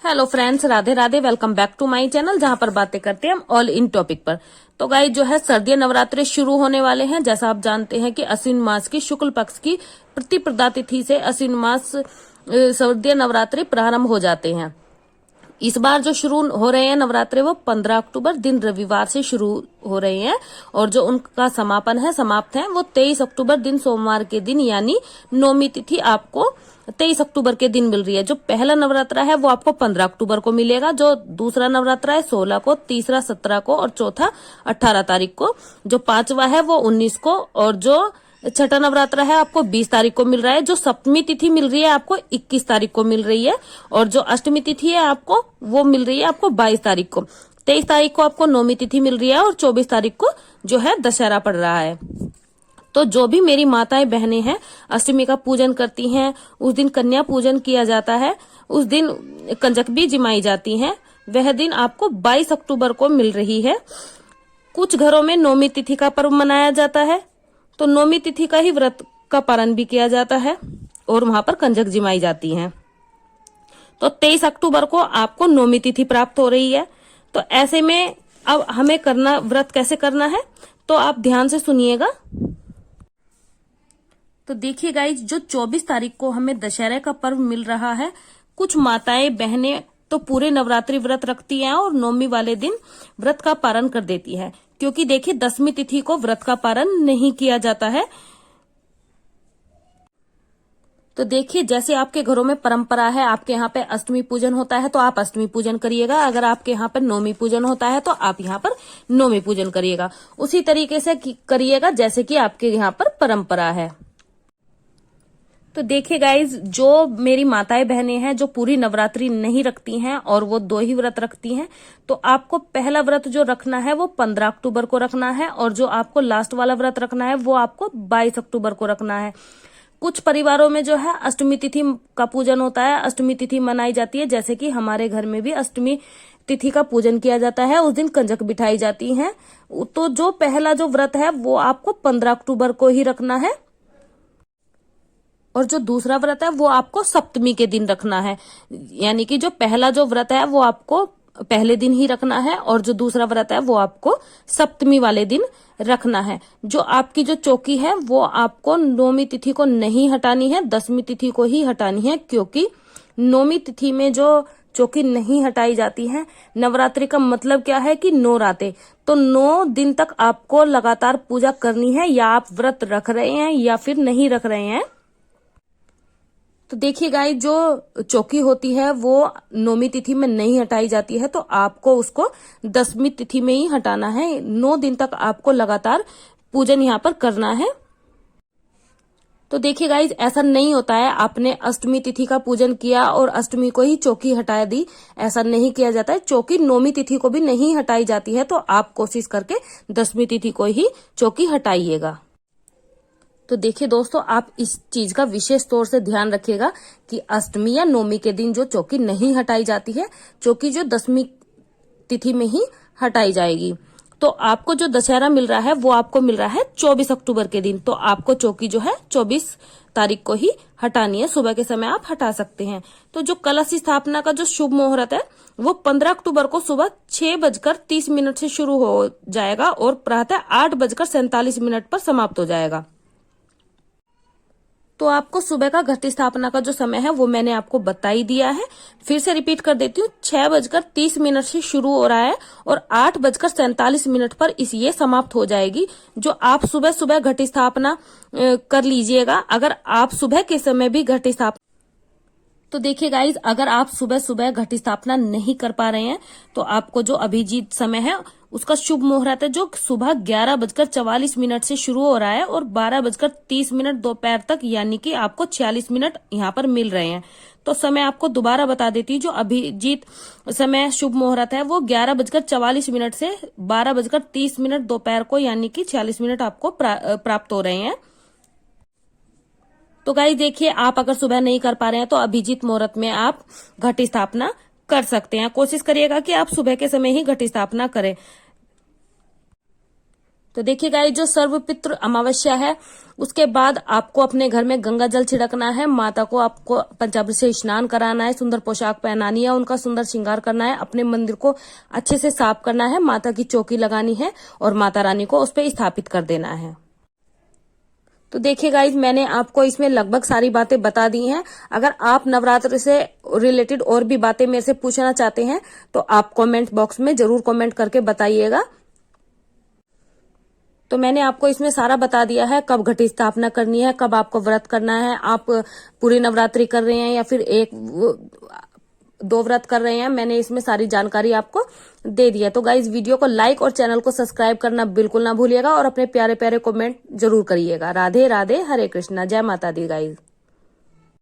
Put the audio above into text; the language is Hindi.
Hello friends, Radhe Radhe. Welcome back to my channel, जहां पर बातें करते हैं हम ऑल इन टॉपिक पर। तो गाइस, जो है सर्दियां नवरात्रि शुरू होने वाले हैं। जैसा आप जानते हैं कि अश्विन मास की शुक्ल पक्ष की प्रतिपदा तिथि से अश्विन मास सर्दियां नवरात्रि प्रारंभ हो जाते हैं। इस बार जो शुरू हो रहे हैं नवरात्रे, वो 15 अक्टूबर दिन रविवार से शुरू हो रहे हैं और जो उनका समाप्त है वो 23 अक्टूबर दिन सोमवार के दिन, यानी नौमी तिथि आपको 23 अक्टूबर के दिन मिल रही है। जो पहला नवरात्रा है वो आपको 15 अक्टूबर को मिलेगा, जो दूसरा नवरात्रा है 16 को, तीसरा 17 को और चौथा 18 तारीख को, जो पांचवा है वो 19 को और जो छठा नवरात्रा है आपको 20 तारीख को मिल रहा है। जो सप्तमी तिथि मिल रही है आपको 21 तारीख को मिल रही है और जो अष्टमी तिथि है आपको वो मिल रही है आपको 22 तारीख को। 23 तारीख को आपको नौमी तिथि मिल रही है और 24 तारीख को जो है दशहरा पड़ रहा है। तो जो भी मेरी माताएं बहनें हैं अष्टमी का पूजन करती हैं, उस दिन कन्या पूजन किया जाता है, उस दिन कंजक भी जिमाई जाती हैं। वह दिन आपको 22 अक्टूबर को मिल रही है। कुछ घरों में नौमी तिथि का पर्व मनाया जाता है, तो नौमी तिथि का ही व्रत का पारण भी किया जाता है और वहां पर कंजक जिमाई जाती हैं। तो 23 अक्टूबर को आपको नौमी तिथि प्राप्त हो रही है। तो ऐसे में अब हमें व्रत कैसे करना है, तो आप ध्यान से सुनिएगा। तो देखिए गाइज, जो 24 तारीख को हमें दशहरे का पर्व मिल रहा है, कुछ माताएं बहनें तो पूरे नवरात्रि व्रत रखती हैं और नौमी वाले दिन व्रत का पारण कर देती है, क्योंकि देखिए दसवीं तिथि को व्रत का पारण नहीं किया जाता है। तो देखिए, जैसे आपके घरों में परंपरा है, आपके यहाँ पे अष्टमी पूजन होता है तो आप अष्टमी पूजन करिएगा, अगर आपके यहाँ पे नौमी पूजन होता है तो आप यहाँ पर नौमी पूजन करिएगा। उसी तरीके से करिएगा जैसे कि आपके यहाँ पर परंपरा है। तो देखिए गाइज, जो मेरी माताएं बहनें हैं जो पूरी नवरात्रि नहीं रखती हैं और वो 2 ही व्रत रखती हैं, तो आपको पहला व्रत जो रखना है वो 15 अक्टूबर को रखना है और जो आपको लास्ट वाला व्रत रखना है वो आपको 22 अक्टूबर को रखना है। कुछ परिवारों में जो है अष्टमी तिथि का पूजन होता है, अष्टमी तिथि मनाई जाती है, जैसे कि हमारे घर में भी अष्टमी तिथि का पूजन किया जाता है। उस दिन कंजक बिठाई जाती है। तो जो पहला जो व्रत है वो आपको 15 अक्टूबर को ही रखना है और जो दूसरा व्रत है वो आपको सप्तमी के दिन रखना है। यानी कि जो पहला जो व्रत है वो आपको पहले दिन ही रखना है और जो दूसरा व्रत है वो आपको सप्तमी वाले दिन रखना है। जो आपकी जो चौकी है वो आपको नौमी तिथि को नहीं हटानी है, दसवीं तिथि को ही हटानी है, क्योंकि नौमी तिथि में जो चौकी नहीं हटाई जाती है, नवरात्रि का मतलब क्या है कि 9 रातें, तो 9 दिन तक आपको लगातार पूजा करनी है, या आप व्रत रख रहे हैं या फिर नहीं रख रहे हैं। तो देखिए गाइस, जो चौकी होती है वो नौमी तिथि में नहीं हटाई जाती है, तो आपको उसको दसवीं तिथि में ही हटाना है। 9 दिन तक आपको लगातार पूजन यहाँ पर करना है। तो देखिए गाइज, ऐसा नहीं होता है आपने अष्टमी तिथि का पूजन किया और अष्टमी को ही चौकी हटा दी, ऐसा नहीं किया जाता है। चौकी नौमी तिथि को भी नहीं हटाई जाती है, तो आप कोशिश करके दसवीं तिथि को ही चौकी हटाइएगा। तो देखिए दोस्तों, आप इस चीज का विशेष तौर से ध्यान रखिएगा कि अष्टमी या नौमी के दिन जो चौकी नहीं हटाई जाती है, चौकी जो दसवीं तिथि में ही हटाई जाएगी। तो आपको जो दशहरा मिल रहा है वो आपको मिल रहा है 24 अक्टूबर के दिन, तो आपको चौकी जो है 24 तारीख को ही हटानी है। सुबह के समय आप हटा सकते हैं। तो जो कलश स्थापना का जो शुभ मुहूर्त है वो 15 अक्टूबर को सुबह 6:30 से शुरू हो जाएगा और प्रातः 8:47 पर समाप्त हो जाएगा। तो आपको सुबह का घट स्थापना का जो समय है वो मैंने आपको बता ही दिया है। फिर से रिपीट कर देती हूँ, 6:30 से शुरू हो रहा है और 8:47 पर ये समाप्त हो जाएगी। जो आप सुबह सुबह घट स्थापना कर लीजिएगा। अगर आप सुबह के समय भी घट स्थापना, तो देखिए गाइज, अगर आप सुबह सुबह घट स्थापना नहीं कर पा रहे हैं तो आपको जो अभिजीत समय है उसका शुभ मुहूर्त है जो सुबह 11:44 से शुरू हो रहा है और 12:30 दोपहर तक, यानी कि आपको 46 मिनट यहाँ पर मिल रहे हैं। तो समय आपको दोबारा बता देती हूँ, जो अभिजीत समय शुभ मुहूर्त है वो 11:44 से 12:30 दोपहर को, यानी कि 46 मिनट आपको प्राप्त हो रहे हैं। तो गाइस देखिए, आप अगर सुबह नहीं कर पा रहे हैं तो अभिजीत मुहूर्त में आप घट स्थापना कर सकते हैं। कोशिश करिएगा कि आप सुबह के समय ही घट स्थापना करें। तो देखिए गाइस, जो सर्वपितृ अमावस्या है उसके बाद आपको अपने घर में गंगा जल छिड़कना है, माता को आपको पंचामृत से स्नान कराना है, सुंदर पोशाक पहनानी है, उनका सुंदर श्रृंगार करना है, अपने मंदिर को अच्छे से साफ करना है, माता की चौकी लगानी है और माता रानी को उस पर स्थापित कर देना है। तो देखिए गाइज, मैंने आपको इसमें लगभग सारी बातें बता दी हैं। अगर आप नवरात्र से रिलेटेड और भी बातें मेरे से पूछना चाहते हैं तो आप कमेंट बॉक्स में जरूर कमेंट करके बताइएगा। तो मैंने आपको इसमें सारा बता दिया है, कब घटी स्थापना करनी है, कब आपको व्रत करना है, आप पूरी नवरात्रि कर रहे हैं या फिर 1-2 व्रत कर रहे हैं, मैंने इसमें सारी जानकारी आपको दे दी है। तो गाइज, वीडियो को लाइक और चैनल को सब्सक्राइब करना बिल्कुल ना भूलिएगा और अपने प्यारे प्यारे कमेंट जरूर करिएगा। राधे राधे, हरे कृष्णा, जय माता दी गाइज।